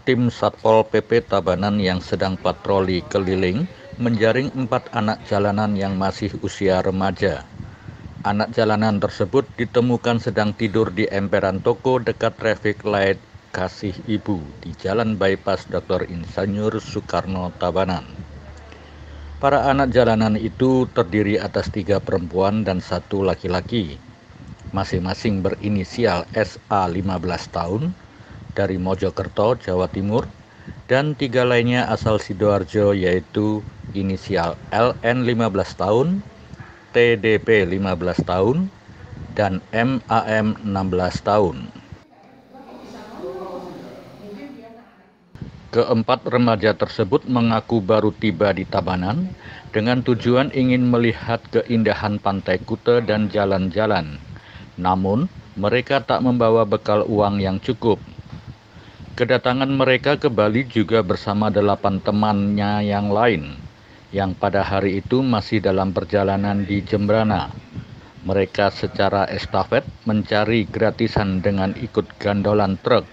Tim Satpol PP Tabanan yang sedang patroli keliling menjaring 4 anak jalanan yang masih usia remaja. Anak jalanan tersebut ditemukan sedang tidur di emperan toko dekat traffic light Kasih Ibu di Jalan Bypass Dr. Insinyur Soekarno Tabanan. Para anak jalanan itu terdiri atas 3 perempuan dan 1 laki-laki, masing-masing berinisial SA 15 tahun, dari Mojokerto, Jawa Timur, dan 3 lainnya asal Sidoarjo yaitu inisial LN 15 tahun, TDP 15 tahun, dan MAM 16 tahun. Keempat remaja tersebut mengaku baru tiba di Tabanan dengan tujuan ingin melihat keindahan Pantai Kuta dan jalan-jalan. Namun, mereka tak membawa bekal uang yang cukup. Kedatangan mereka ke Bali juga bersama 8 temannya yang lain, yang pada hari itu masih dalam perjalanan di Jembrana. Mereka secara estafet mencari gratisan dengan ikut gandolan truk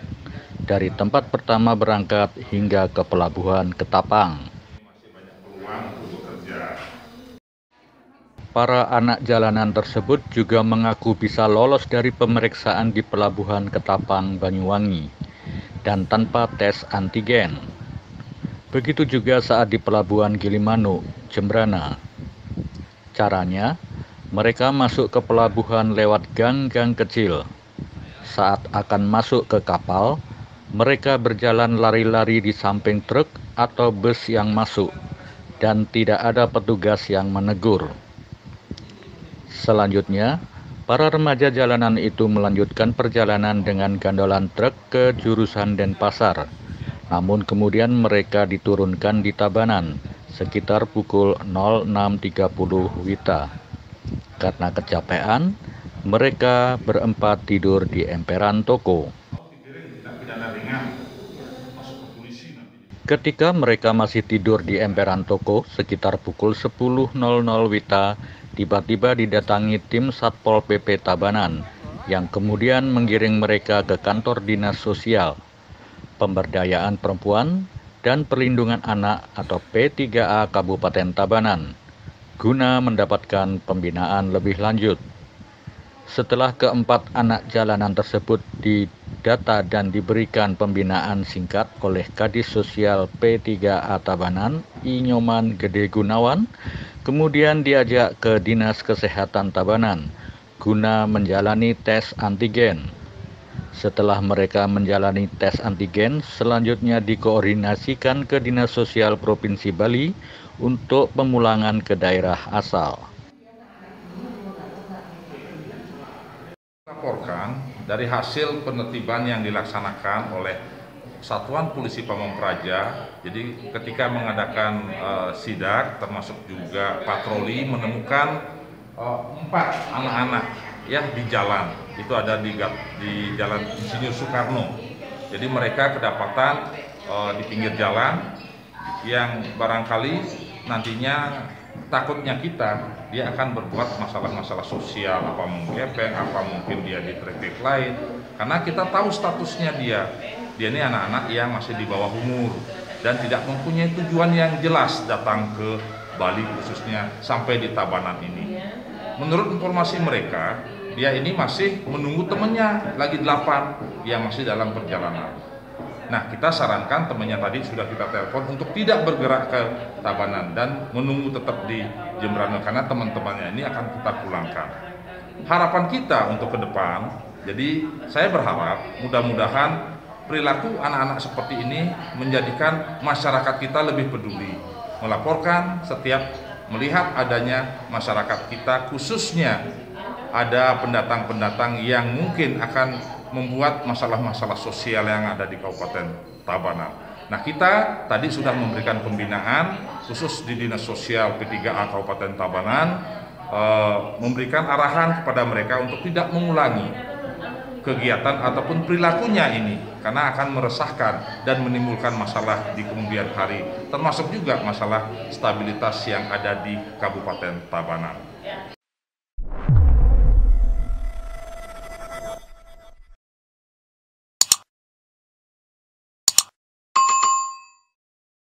dari tempat pertama berangkat hingga ke pelabuhan Ketapang. Para anak jalanan tersebut juga mengaku bisa lolos dari pemeriksaan di pelabuhan Ketapang, Banyuwangi, dan tanpa tes antigen. Begitu juga saat di pelabuhan Gilimanuk, Jembrana. Caranya, mereka masuk ke pelabuhan lewat gang-gang kecil. Saat akan masuk ke kapal, mereka berjalan lari-lari di samping truk atau bus yang masuk, dan tidak ada petugas yang menegur. Selanjutnya, para remaja jalanan itu melanjutkan perjalanan dengan gandolan truk ke jurusan Denpasar. Namun kemudian mereka diturunkan di Tabanan sekitar pukul 06.30 WITA. Karena kecapean, mereka berempat tidur di emperan toko. Ketika mereka masih tidur di emperan toko sekitar pukul 10.00 WITA, tiba-tiba didatangi tim Satpol PP Tabanan yang kemudian menggiring mereka ke kantor Dinas Sosial, Pemberdayaan Perempuan dan Perlindungan Anak atau P3A Kabupaten Tabanan guna mendapatkan pembinaan lebih lanjut. Setelah keempat anak jalanan tersebut didata dan diberikan pembinaan singkat oleh Kadis Sosial P3A Tabanan, I Nyoman Gede Gunawan, kemudian diajak ke Dinas Kesehatan Tabanan guna menjalani tes antigen. Setelah mereka menjalani tes antigen, selanjutnya dikoordinasikan ke Dinas Sosial Provinsi Bali untuk pemulangan ke daerah asal. Laporkan dari hasil penertiban yang dilaksanakan oleh Satuan Polisi Pamong Praja. Jadi ketika mengadakan sidak termasuk juga patroli menemukan 4 anak-anak ya di jalan. Itu ada di Jalan Insinyur Soekarno. Jadi mereka kedapatan di pinggir jalan yang barangkali nantinya takutnya dia akan berbuat masalah-masalah sosial, apa menggepeng, apa mungkin dia di traffic light, karena kita tahu statusnya dia ini anak-anak yang masih di bawah umur dan tidak mempunyai tujuan yang jelas datang ke Bali khususnya sampai di Tabanan ini. Menurut informasi mereka, dia ini masih menunggu temannya lagi 8 yang masih dalam perjalanan. Nah, kita sarankan temannya tadi sudah kita telepon untuk tidak bergerak ke Tabanan dan menunggu tetap di Jembrana karena teman-temannya ini akan kita pulangkan. Harapan kita untuk ke depan, jadi saya berharap mudah-mudahan perilaku anak-anak seperti ini menjadikan masyarakat kita lebih peduli, melaporkan setiap melihat adanya masyarakat kita, khususnya ada pendatang-pendatang yang mungkin akan membuat masalah-masalah sosial yang ada di Kabupaten Tabanan. Nah, kita tadi sudah memberikan pembinaan khusus di Dinas Sosial P3A Kabupaten Tabanan, memberikan arahan kepada mereka untuk tidak mengulangi kegiatan ataupun perilakunya ini karena akan meresahkan dan menimbulkan masalah di kemudian hari, termasuk juga masalah stabilitas yang ada di Kabupaten Tabanan.